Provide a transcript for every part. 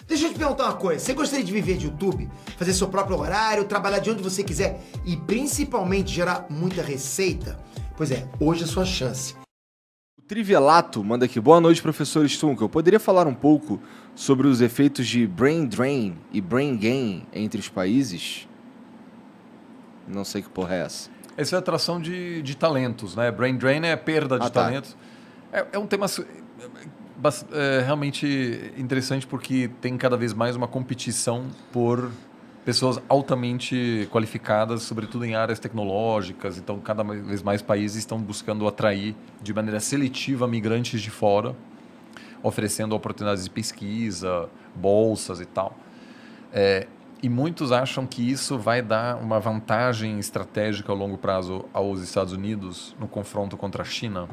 Deixa eu te perguntar uma coisa. Você gostaria de viver de YouTube? Fazer seu próprio horário, trabalhar de onde você quiser e principalmente gerar muita receita? Pois é, hoje é a sua chance. O Trivelato manda aqui. Boa noite, professor Stunkel. Eu poderia falar um pouco sobre os efeitos de brain drain e brain gain entre os países? Não sei que porra é essa. Essa é a atração de talentos, né? Brain drain é perda de talentos. É um tema realmente interessante porque tem cada vez mais uma competição por pessoas altamente qualificadas, sobretudo em áreas tecnológicas. Então, cada vez mais países estão buscando atrair de maneira seletiva migrantes de fora, oferecendo oportunidades de pesquisa, bolsas e tal. E muitos acham que isso vai dar uma vantagem estratégica a longo prazo aos Estados Unidos no confronto contra a China,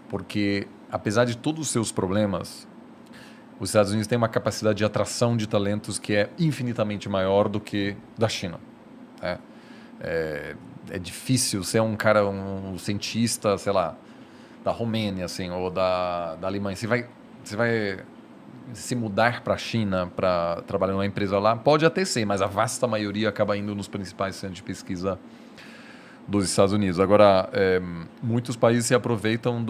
porque, apesar de todos os seus problemas, os Estados Unidos têm uma capacidade de atração de talentos que é infinitamente maior do que da China. É difícil ser um cara, um cientista, sei lá, da Romênia, assim, ou da Alemanha. Você vai se mudar para a China para trabalhar numa empresa lá, pode até ser, mas a vasta maioria acaba indo nos principais centros de pesquisa dos Estados Unidos. Agora, muitos países se aproveitam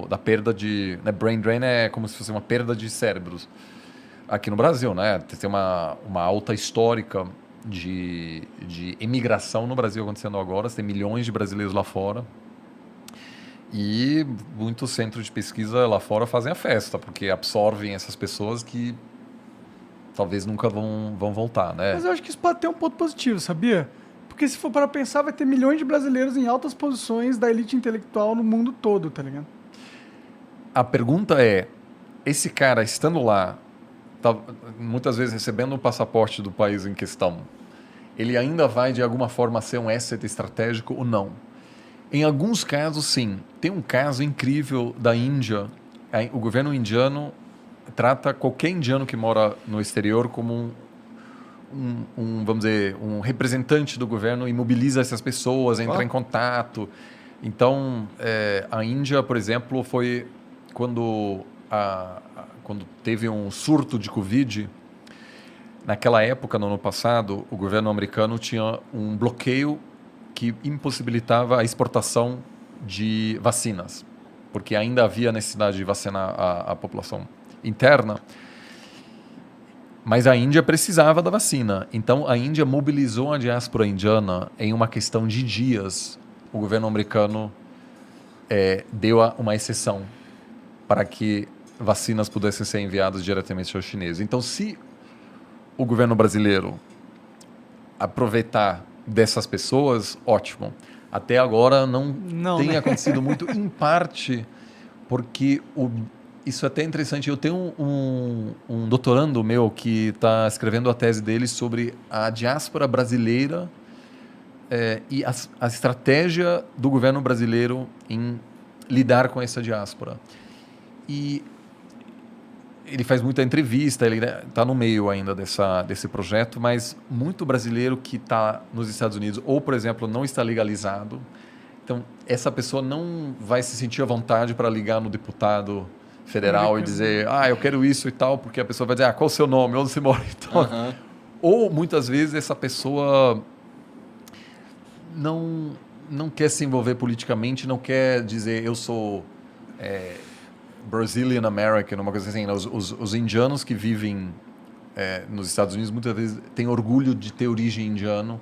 da perda de... Né, brain drain é como se fosse uma perda de cérebros. Aqui no Brasil, né, tem uma alta histórica de imigração no Brasil acontecendo agora. Você tem milhões de brasileiros lá fora. E muitos centros de pesquisa lá fora fazem a festa, porque absorvem essas pessoas que talvez nunca vão voltar, né? Mas eu acho que isso pode ter um ponto positivo, sabia? Porque se for para pensar, vai ter milhões de brasileiros em altas posições da elite intelectual no mundo todo, tá ligado? A pergunta é, esse cara estando lá, tá, muitas vezes recebendo o passaporte do país em questão, ele ainda vai de alguma forma ser um asset estratégico ou não? Em alguns casos, sim. Tem um caso incrível da Índia. O governo indiano trata qualquer indiano que mora no exterior como vamos dizer, um representante do governo e mobiliza essas pessoas, entra em contato. Então, a Índia, por exemplo, foi quando teve um surto de Covid. Naquela época, no ano passado, o governo americano tinha um bloqueio que impossibilitava a exportação de vacinas, porque ainda havia necessidade de vacinar a população interna, mas a Índia precisava da vacina. Então, a Índia mobilizou a diáspora indiana em uma questão de dias. O governo americano deu uma exceção para que vacinas pudessem ser enviadas diretamente aos chineses. Então, se o governo brasileiro aproveitar dessas pessoas, ótimo. Até agora não tem acontecido muito, em parte porque isso é até interessante. Eu tenho um doutorando meu que está escrevendo a tese dele sobre a diáspora brasileira e a estratégia do governo brasileiro em lidar com essa diáspora. E ele faz muita entrevista, ele está no meio ainda desse projeto, mas muito brasileiro que está nos Estados Unidos, ou, por exemplo, não está legalizado, então essa pessoa não vai se sentir à vontade para ligar no deputado federal e dizer, eu quero isso e tal, porque a pessoa vai dizer, qual é o seu nome, onde você mora e tal. Uhum. Ou, muitas vezes, essa pessoa não quer se envolver politicamente, não quer dizer, eu sou... Brazilian American, uma coisa assim. Os indianos que vivem nos Estados Unidos muitas vezes têm orgulho de ter origem indiana.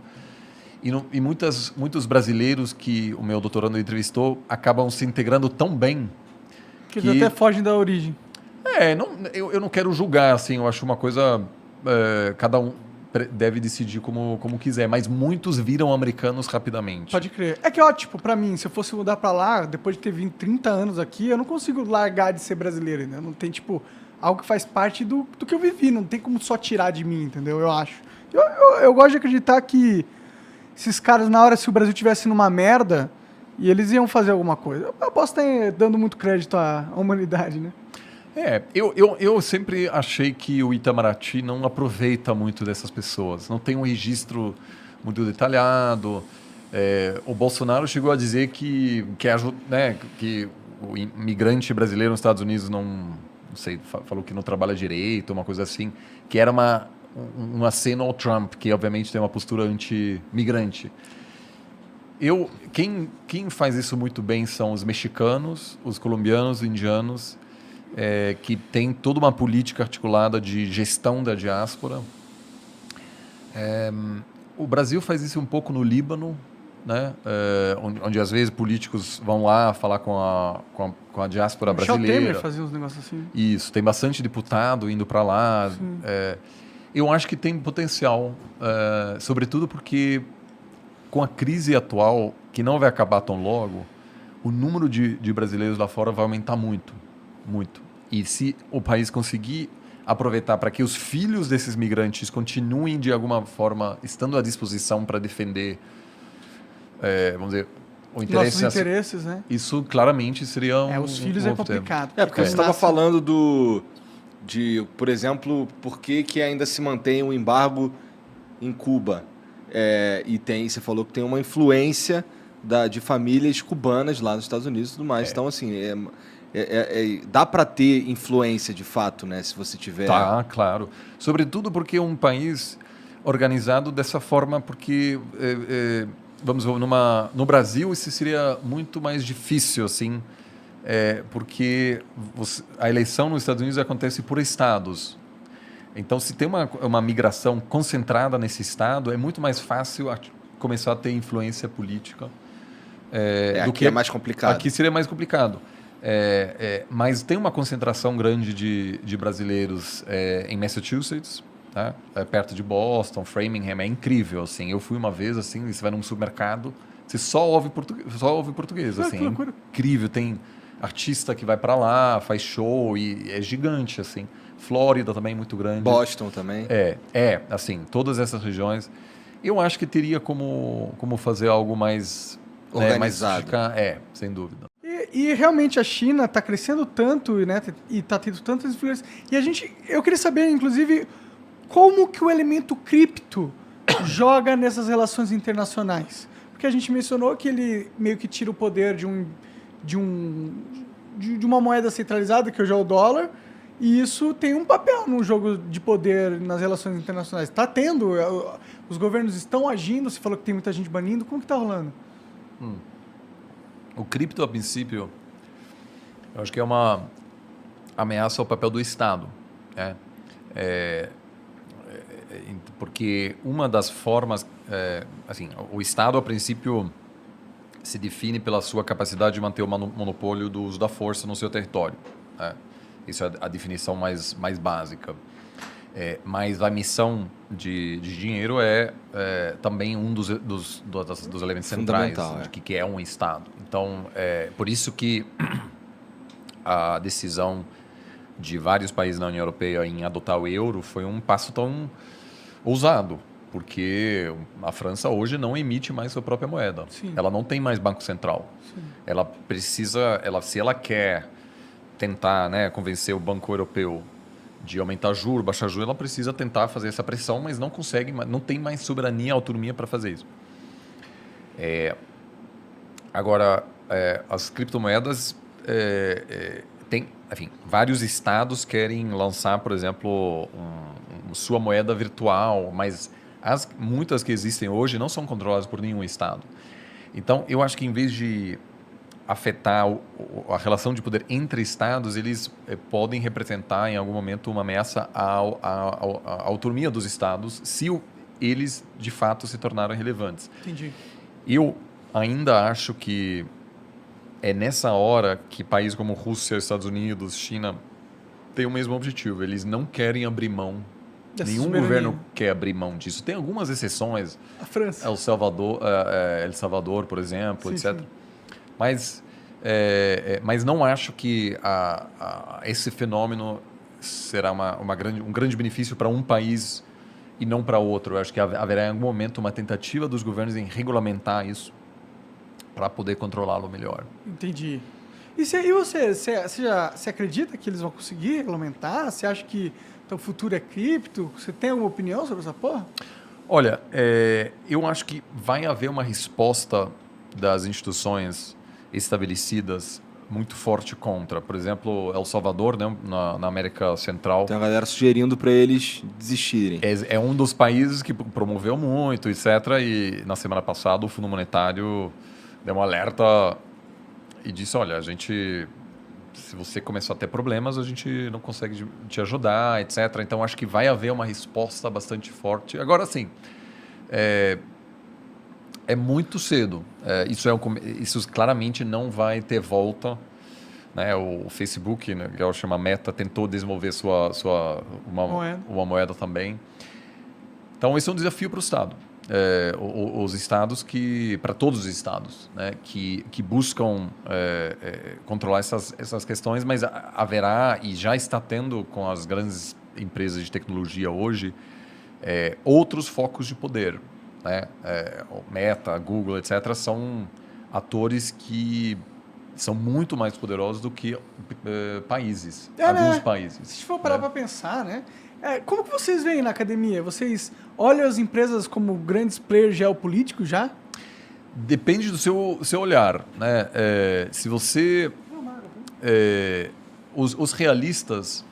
E muitos brasileiros que o meu doutorando entrevistou acabam se integrando tão bem que eles até fogem da origem. Eu não quero julgar, assim, eu acho uma coisa... cada um deve decidir como quiser, mas muitos viram americanos rapidamente. Pode crer. É que, tipo, pra mim, se eu fosse mudar pra lá, depois de ter vindo 30 anos aqui, eu não consigo largar de ser brasileiro, ainda. Não tem, tipo, algo que faz parte do que eu vivi, não tem como só tirar de mim, entendeu? Eu acho. Eu gosto de acreditar que esses caras, na hora, se o Brasil tivesse numa merda, e eles iam fazer alguma coisa. Eu posso estar dando muito crédito à humanidade, né? Eu sempre achei que o Itamaraty não aproveita muito dessas pessoas. Não tem um registro muito detalhado. O Bolsonaro chegou a dizer que o imigrante brasileiro nos Estados Unidos não sei, falou que não trabalha direito, uma coisa assim, que era uma aceno ao Trump, que obviamente tem uma postura anti-migrante. Quem faz isso muito bem são os mexicanos, os colombianos, os indianos, que tem toda uma política articulada de gestão da diáspora. O Brasil faz isso um pouco no Líbano, né? Onde às vezes políticos vão lá falar com a diáspora brasileira. Michel Temer fazia uns negócios assim. Isso, tem bastante deputado indo para lá. Eu acho que tem potencial, sobretudo porque com a crise atual, que não vai acabar tão logo, o número de brasileiros lá fora vai aumentar muito, muito. E se o país conseguir aproveitar para que os filhos desses migrantes continuem, de alguma forma, estando à disposição para defender, vamos dizer, o interesse... Nossos interesses, né? Isso claramente seria os filhos é complicado. Porque você estava falando por exemplo, por que ainda se mantém um embargo em Cuba? Você falou que tem uma influência de famílias cubanas lá nos Estados Unidos e tudo mais. Então, assim, dá para ter influência de fato, né? Se você tiver... Tá, claro. Sobretudo porque é um país organizado dessa forma, porque, vamos ver, no Brasil isso seria muito mais difícil, assim, porque a eleição nos Estados Unidos acontece por estados. Então, se tem uma migração concentrada nesse estado, é muito mais fácil começar a ter influência política. Aqui é mais complicado. Aqui seria mais complicado. Mas tem uma concentração grande de brasileiros em Massachusetts, tá? Perto de Boston, Framingham, é incrível. Assim. Eu fui uma vez, assim, você vai num supermercado, você só ouve português. Assim, que loucura. É incrível, tem artista que vai para lá, faz show, e é gigante, assim. Flórida também muito grande. Boston também. Assim, todas essas regiões. Eu acho que teria como fazer algo mais organizado. Sem dúvida. E realmente a China está crescendo tanto, né? E está tendo tantas influências. E eu queria saber, inclusive, como que o elemento cripto joga nessas relações internacionais. Porque a gente mencionou que ele meio que tira o poder de uma moeda centralizada, que hoje é o dólar, e isso tem um papel no jogo de poder nas relações internacionais. Está tendo, os governos estão agindo, você falou que tem muita gente banindo, como que está rolando? O cripto, a princípio, eu acho que é uma ameaça ao papel do Estado, né? Porque uma das formas... assim, o Estado, a princípio, se define pela sua capacidade de manter o monopólio do uso da força no seu território, né? Isso é a definição mais básica. Mas a emissão de dinheiro é também um dos elementos centrais de que é um Estado. Então, por isso que a decisão de vários países da União Europeia em adotar o euro foi um passo tão ousado, porque a França hoje não emite mais sua própria moeda. Sim. Ela não tem mais banco central. Sim. Ela precisa, se ela quer tentar, né, convencer o Banco Europeu de aumentar juros, baixar juros, ela precisa tentar fazer essa pressão, mas não consegue, não tem mais soberania, autonomia para fazer isso. Agora, as criptomoedas tem, enfim, vários estados querem lançar, por exemplo, sua moeda virtual, mas muitas que existem hoje não são controladas por nenhum estado. Então, eu acho que em vez de afetar a relação de poder entre estados, eles podem representar em algum momento uma ameaça à autonomia dos estados, se eles de fato se tornaram relevantes. Entendi. Eu ainda acho que é nessa hora que países como Rússia, Estados Unidos, China têm o mesmo objetivo. Eles não querem abrir mão. Nenhum governo quer abrir mão disso. Tem algumas exceções. A França. El Salvador, por exemplo, sim, etc. Sim. Mas não acho que esse fenômeno será um grande benefício para um país e não para outro. Eu acho que haverá em algum momento uma tentativa dos governos em regulamentar isso para poder controlá-lo melhor. Entendi. E você acredita que eles vão conseguir regulamentar? Você acha que o futuro é cripto? Você tem alguma opinião sobre essa porra? Olha, eu acho que vai haver uma resposta das instituições estabelecidas muito forte contra. Por exemplo, El Salvador, né, na América Central, Tem a galera sugerindo para eles desistirem. é um dos países que promoveu muito, etc. E na semana passada o Fundo Monetário deu um alerta e disse, olha, se você começar a ter problemas, a gente não consegue te ajudar, etc. Então, acho que vai haver uma resposta bastante forte. Agora, sim, é muito cedo. Isso claramente não vai ter volta. Né? O Facebook, né, que é o chama Meta, tentou desenvolver uma moeda também. Então, esse é um desafio para o Estado. Os estados para todos os estados, né, que buscam controlar essas questões, mas haverá e já está tendo com as grandes empresas de tecnologia hoje outros focos de poder. Né? O Meta, Google, etc., são atores que são muito mais poderosos do que países, alguns países. Se a gente for parar para pensar, né? Como que vocês veem na academia? Vocês olham as empresas como grandes players geopolíticos já? Depende do seu olhar. Né? Se você... os realistas,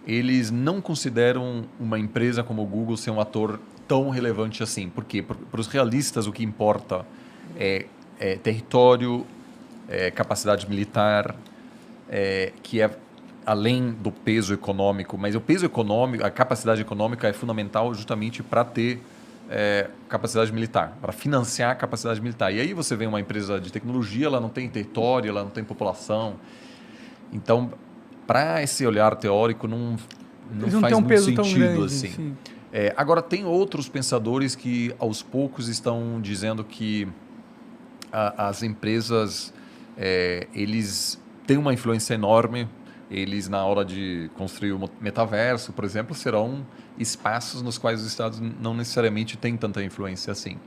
eles não consideram uma empresa como o Google ser um ator tão relevante assim. Por quê? Para os realistas, o que importa é território, capacidade militar, que é além do peso econômico, mas o peso econômico, a capacidade econômica é fundamental justamente para ter capacidade militar, para financiar a capacidade militar. E aí você vê uma empresa de tecnologia, ela não tem território, ela não tem população. Então, para esse olhar teórico, não faz muito sentido assim. Agora, tem outros pensadores que, aos poucos, estão dizendo que as empresas eles têm uma influência enorme. Eles, na hora de construir o metaverso, por exemplo, serão espaços nos quais os estados não necessariamente têm tanta influência assim.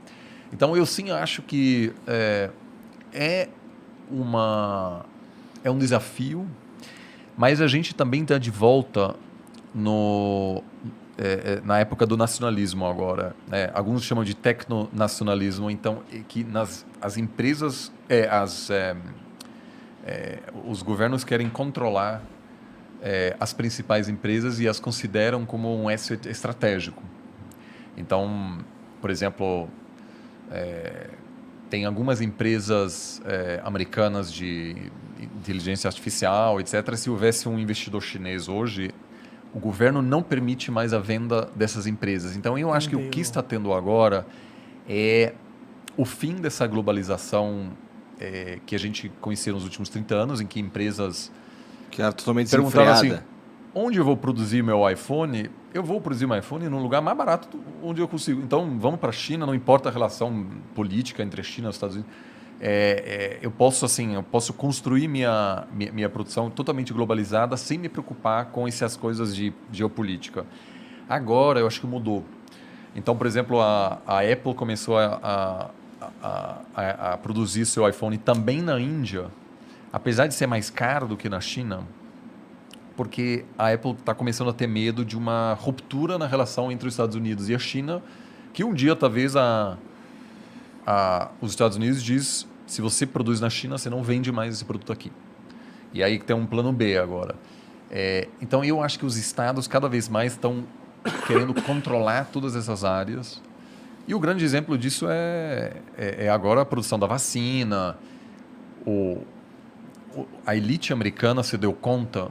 Então, eu sim acho que é um desafio, mas a gente também está de volta na época do nacionalismo agora. Né? Alguns chamam de tecnonacionalismo, então, que as empresas, os governos querem controlar as principais empresas e as consideram como um asset estratégico. Então, por exemplo, tem algumas empresas americanas de inteligência artificial, etc. Se houvesse um investidor chinês hoje, o governo não permite mais a venda dessas empresas. Então, eu acho que o que está tendo agora é o fim dessa globalização que a gente conhecia nos últimos 30 anos, em que empresas que era totalmente perguntaram assim, desenfreada. onde eu vou produzir meu iPhone? Eu vou produzir meu iPhone num lugar mais barato onde eu consigo. Então, vamos para a China, não importa a relação política entre a China e os Estados Unidos. Eu posso construir minha produção totalmente globalizada sem me preocupar com essas coisas de geopolítica. Agora, eu acho que mudou. Então, por exemplo, a Apple começou a produzir seu iPhone também na Índia, apesar de ser mais caro do que na China, porque a Apple está começando a ter medo de uma ruptura na relação entre os Estados Unidos e a China, que um dia talvez os Estados Unidos diz, se você produz na China, você não vende mais esse produto aqui. E aí tem um plano B agora. Então, eu acho que os estados cada vez mais estão querendo controlar todas essas áreas. E o grande exemplo disso é agora a produção da vacina. A elite americana se deu conta,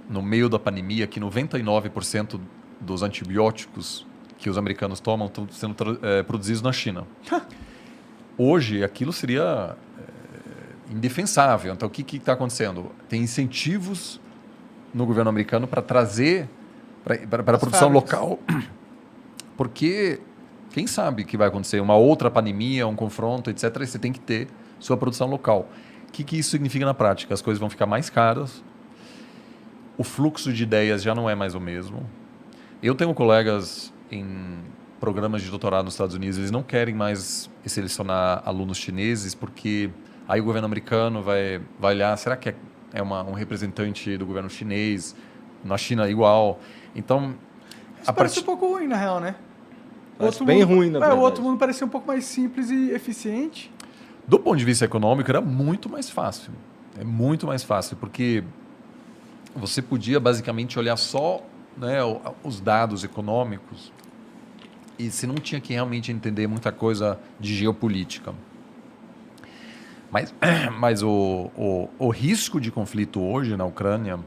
no meio da pandemia, que 99% dos antibióticos que os americanos tomam estão sendo produzidos na China. Hoje, aquilo seria indefensável. Então, o que está acontecendo? Tem incentivos no governo americano para trazer para a produção local, porque quem sabe o que vai acontecer? Uma outra pandemia, um confronto, etc. E você tem que ter sua produção local. O que isso significa na prática? As coisas vão ficar mais caras, o fluxo de ideias já não é mais o mesmo. Eu tenho colegas em programas de doutorado nos Estados Unidos, eles não querem mais selecionar alunos chineses, porque aí o governo americano vai olhar, será que é um representante do governo chinês? Na China igual. Então, isso parece um pouco ruim, na real, né? Parece bem ruim, na verdade. O outro mundo parecia um pouco mais simples e eficiente. Do ponto de vista econômico, era muito mais fácil. É muito mais fácil, porque você podia basicamente olhar só, né, os dados econômicos e você não tinha que realmente entender muita coisa de geopolítica. Mas o risco de conflito hoje na Ucrânia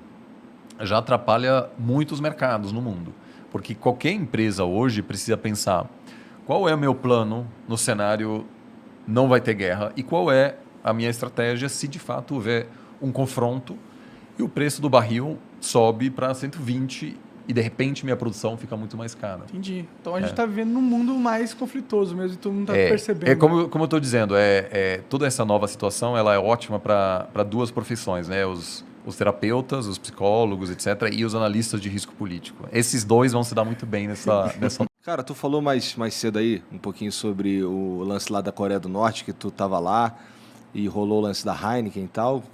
já atrapalha muitos mercados no mundo. Porque qualquer empresa hoje precisa pensar qual é o meu plano no cenário não vai ter guerra e qual é a minha estratégia se de fato houver um confronto e o preço do barril sobe para 120 e de repente minha produção fica muito mais cara. Entendi. Então a gente está vivendo num mundo mais conflitoso mesmo e todo mundo está percebendo. É como eu estou dizendo, toda essa nova situação ela é ótima para duas profissões, né? Os terapeutas, os psicólogos, etc., e os analistas de risco político. Esses dois vão se dar muito bem nessa... Cara, tu falou mais cedo aí um pouquinho sobre o lance lá da Coreia do Norte, que tu tava lá e rolou o lance da Heineken e tal.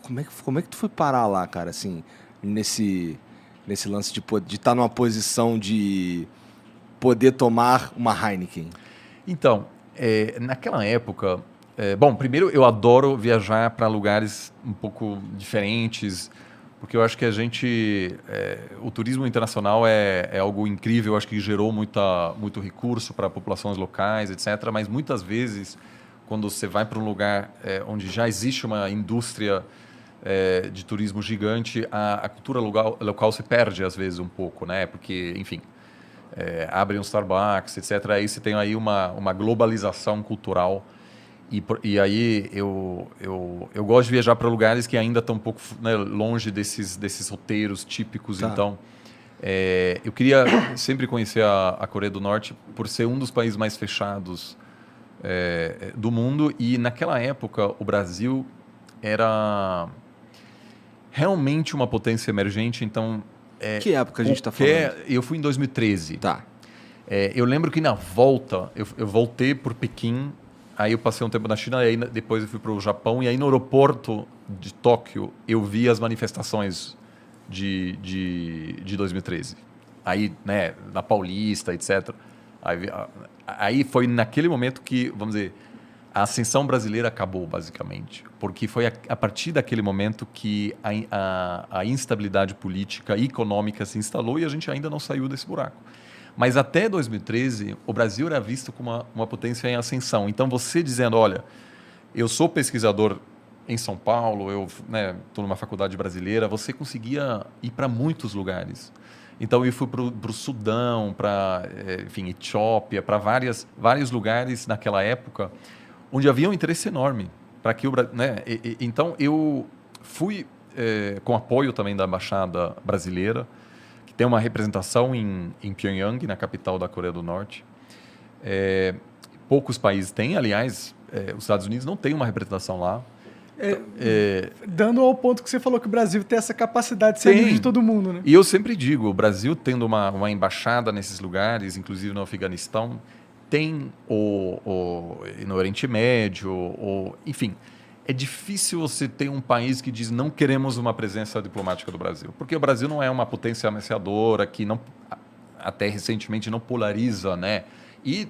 Como é que tu foi parar lá, cara, assim, nesse lance de estar numa posição de poder tomar uma Heineken? Então, naquela época... bom, primeiro eu adoro viajar para lugares um pouco diferentes, porque eu acho que o turismo internacional é algo incrível, eu acho que gerou muito recurso para populações locais, etc. Mas muitas vezes, quando você vai para um lugar onde já existe uma indústria de turismo gigante, a cultura local se perde às vezes um pouco, né? Porque, enfim, abre um Starbucks, etc. Aí você tem aí uma globalização cultural. E aí eu gosto de viajar para lugares que ainda estão um pouco, né, longe desses roteiros típicos. Tá. Então, eu queria sempre conhecer a Coreia do Norte por ser um dos países mais fechados do mundo. E naquela época o Brasil era realmente uma potência emergente. Então, Que época a gente está falando? Eu fui em 2013. Tá. Eu lembro que na volta eu voltei por Pequim. Aí eu passei um tempo na China, e aí depois eu fui para o Japão, e aí no aeroporto de Tóquio eu vi as manifestações de 2013. Aí, né, na Paulista, etc. Aí foi naquele momento que, vamos dizer, a ascensão brasileira acabou, basicamente. Porque foi a partir daquele momento que a instabilidade política e econômica se instalou e a gente ainda não saiu desse buraco. Mas até 2013, o Brasil era visto como uma potência em ascensão. Então, você dizendo, olha, eu sou pesquisador em São Paulo, eu estou numa faculdade brasileira, você conseguia ir para muitos lugares. Então, eu fui para o Sudão, para, enfim, Etiópia, para vários lugares naquela época, onde havia um interesse enorme para que o Brasil... Né? Então, eu fui com apoio também da Embaixada Brasileira, tem uma representação em Pyongyang, na capital da Coreia do Norte. Poucos países têm, aliás, os Estados Unidos não têm uma representação lá. Dando ao ponto que você falou que o Brasil tem essa capacidade de ser amigo de todo mundo, né? E eu sempre digo, o Brasil tendo uma embaixada nesses lugares, inclusive no Afeganistão, tem no Oriente Médio, enfim... É difícil você ter um país que diz não queremos uma presença diplomática do Brasil. Porque o Brasil não é uma potência ameaçadora, que até recentemente não polariza, né? E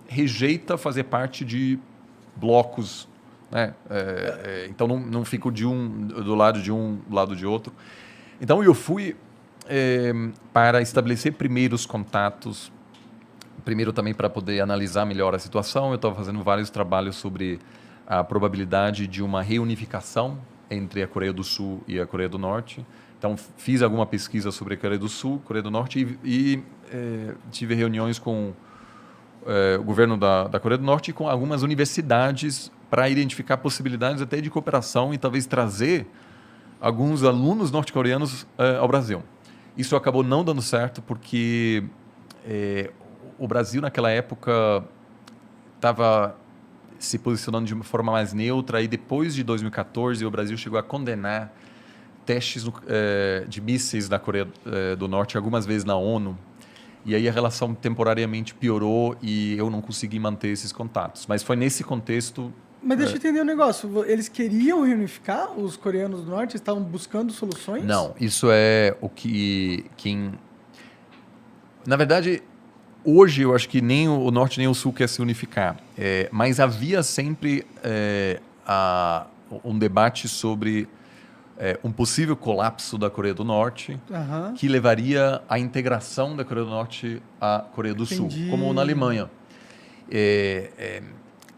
rejeita fazer parte de blocos, né? Então não fico do lado de um, do lado de outro. Então eu fui para estabelecer primeiros contatos, primeiro também para poder analisar melhor a situação. Eu estava fazendo vários trabalhos sobre a probabilidade de uma reunificação entre a Coreia do Sul e a Coreia do Norte. Então, fiz alguma pesquisa sobre a Coreia do Sul, Coreia do Norte e tive reuniões com o governo da Coreia do Norte e com algumas universidades para identificar possibilidades até de cooperação e talvez trazer alguns alunos norte-coreanos ao Brasil. Isso acabou não dando certo porque o Brasil, naquela época, estava se posicionando de uma forma mais neutra, e depois de 2014 o Brasil chegou a condenar testes de mísseis da Coreia do Norte algumas vezes na ONU, e aí a relação temporariamente piorou e eu não consegui manter esses contatos. Mas foi nesse contexto... Mas deixa eu entender um negócio, eles queriam reunificar os coreanos do Norte? Estavam buscando soluções? Não, isso é o que... Na verdade... Hoje, eu acho que nem o Norte nem o Sul quer se unificar, mas havia sempre um debate sobre um possível colapso da Coreia do Norte, Aham. que levaria à integração da Coreia do Norte à Coreia do Sul, Entendi. como na Alemanha.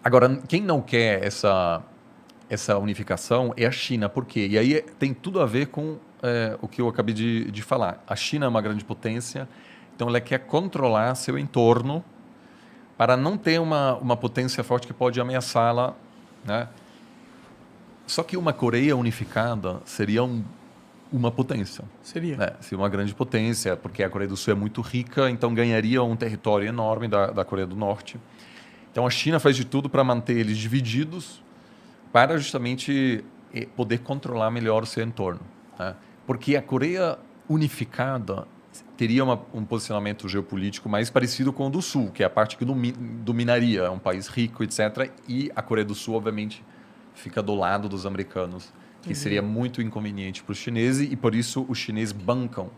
Agora, quem não quer essa unificação é a China. Por quê? E aí tem tudo a ver com o que eu acabei de falar. A China é uma grande potência, então ela quer controlar seu entorno para não ter uma potência forte que pode ameaçá-la, né? Só que uma Coreia unificada seria uma potência. Seria. Né? Seria uma grande potência, porque a Coreia do Sul é muito rica, então ganharia um território enorme da Coreia do Norte. Então a China faz de tudo para manter eles divididos, para justamente poder controlar melhor o seu entorno. Né? Porque a Coreia unificada teria um posicionamento geopolítico mais parecido com o do Sul, que é a parte que dominaria, é um país rico, etc. E a Coreia do Sul, obviamente, fica do lado dos americanos, que seria muito inconveniente para os chineses, e por isso os chineses bancam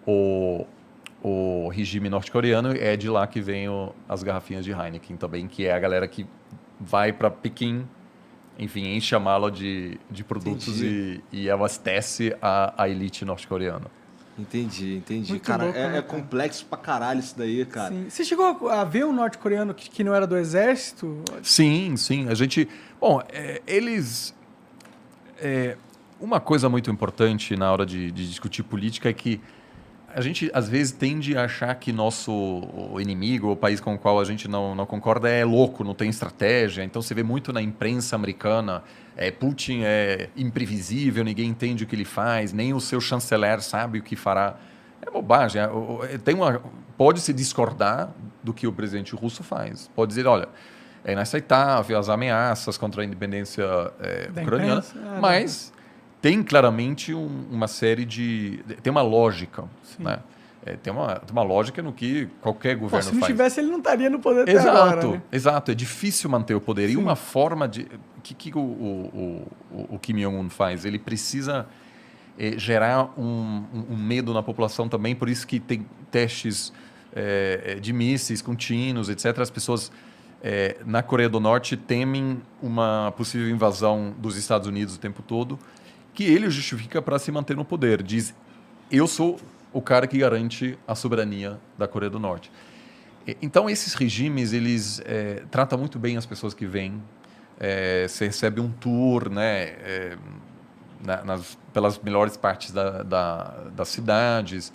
o regime norte-coreano. É de lá que vem as garrafinhas de Heineken também, que é a galera que vai para Pequim, enfim, enche a mala de produtos e abastece a elite norte-coreana. Entendi. Muito Cara, louco, né, é cara? complexo pra caralho isso daí, cara. Sim. Você chegou a ver um norte-coreano que não era do exército? Sim. A gente... Bom, eles... uma coisa muito importante na hora de discutir política é que a gente, às vezes, tende a achar que nosso inimigo, o país com o qual a gente não concorda, é louco, não tem estratégia. Então, você vê muito na imprensa americana, Putin é imprevisível, ninguém entende o que ele faz, nem o seu chanceler sabe o que fará. É bobagem. Pode-se discordar do que o presidente russo faz. Pode dizer, olha, é inaceitável as ameaças contra a independência ucraniana, imprensa? mas tem claramente uma série de... Tem uma lógica, né? Tem uma lógica no que qualquer governo Se não faz. tivesse, ele não estaria no poder até agora, né? Exato. É difícil manter o poder. E uma forma de... O Kim Jong-un faz? Ele precisa gerar um medo na população também, por isso que tem testes de mísseis contínuos, etc. As pessoas na Coreia do Norte temem uma possível invasão dos Estados Unidos o tempo todo, que ele justifica para se manter no poder. Diz, eu sou o cara que garante a soberania da Coreia do Norte. Então, esses regimes, eles tratam muito bem as pessoas que vêm. Você recebe um tour, né, pelas melhores partes das cidades.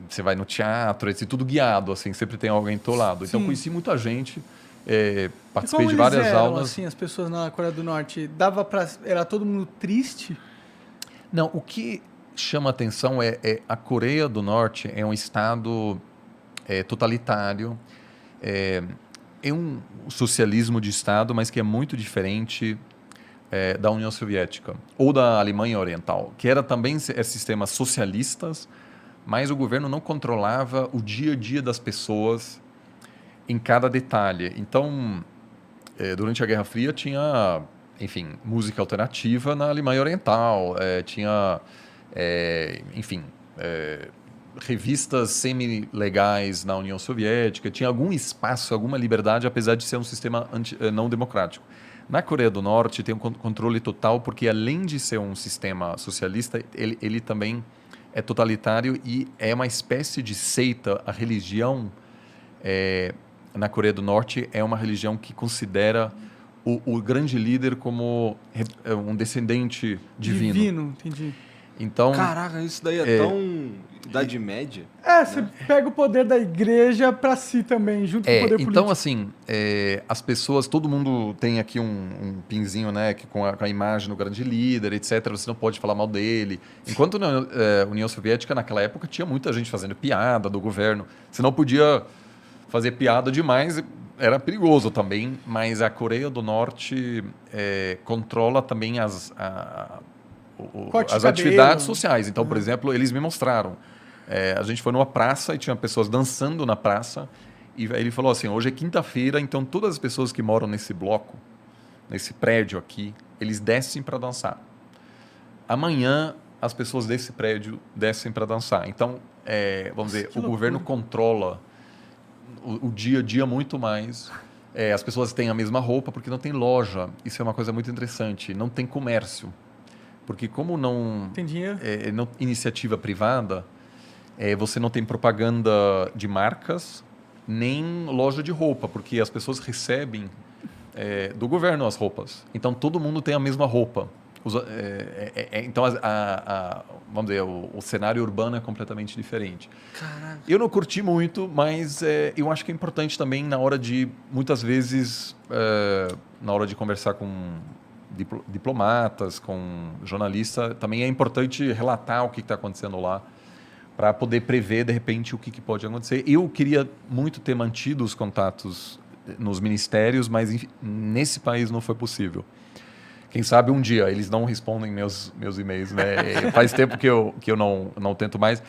Você vai no teatro, tudo guiado, assim, sempre tem alguém do teu lado. Então, conheci muita gente, participei de várias aulas. Assim, as pessoas na Coreia do Norte, era todo mundo triste? Não, o que chama atenção a Coreia do Norte é um estado totalitário, é um socialismo de estado, mas que é muito diferente da União Soviética ou da Alemanha Oriental, que era também sistemas socialistas, mas o governo não controlava o dia a dia das pessoas em cada detalhe. Então, durante a Guerra Fria tinha, enfim, música alternativa na Alemanha Oriental, tinha, enfim, revistas semi-legais na União Soviética, tinha algum espaço, alguma liberdade, apesar de ser um sistema não democrático. Na Coreia do Norte tem um controle total, porque além de ser um sistema socialista, ele também é totalitário e é uma espécie de seita. A religião na Coreia do Norte é uma religião que considera o grande líder como um descendente divino. Divino, entendi. Então, Caraca, isso daí é tão Idade Média. Você pega o poder da igreja pra si também, junto com o poder político. então, assim, as pessoas, todo mundo tem aqui um pinzinho, né, com a imagem do grande líder, etc. Você não pode falar mal dele. Enquanto na União Soviética, naquela época, tinha muita gente fazendo piada do governo. Você não podia fazer piada demais, era perigoso também, mas a Coreia do Norte controla também as atividades sociais. Então, por exemplo, eles me mostraram. A gente foi numa praça e tinha pessoas dançando na praça. E ele falou assim, hoje é quinta-feira, então todas as pessoas que moram nesse bloco, nesse prédio aqui, eles descem para dançar. Amanhã, as pessoas desse prédio descem para dançar. Então, vamos dizer, o governo controla o dia a dia muito mais. As pessoas têm a mesma roupa porque não tem loja. Isso é uma coisa muito interessante. Não tem comércio. Porque como não Tem dinheiro? iniciativa privada, você não tem propaganda de marcas, nem loja de roupa, porque as pessoas recebem do governo as roupas. Então, todo mundo tem a mesma roupa. Então, vamos dizer, o cenário urbano é completamente diferente. Caraca. Eu não curti muito, mas eu acho que é importante também na hora de, muitas vezes, na hora de conversar com diplomatas, com jornalistas, também é importante relatar o que está acontecendo lá, para poder prever, de repente, o que pode acontecer. Eu queria muito ter mantido os contatos nos ministérios, mas nesse país não foi possível. Quem sabe um dia eles não respondem meus e-mails, né? Faz tempo que eu não tento mais.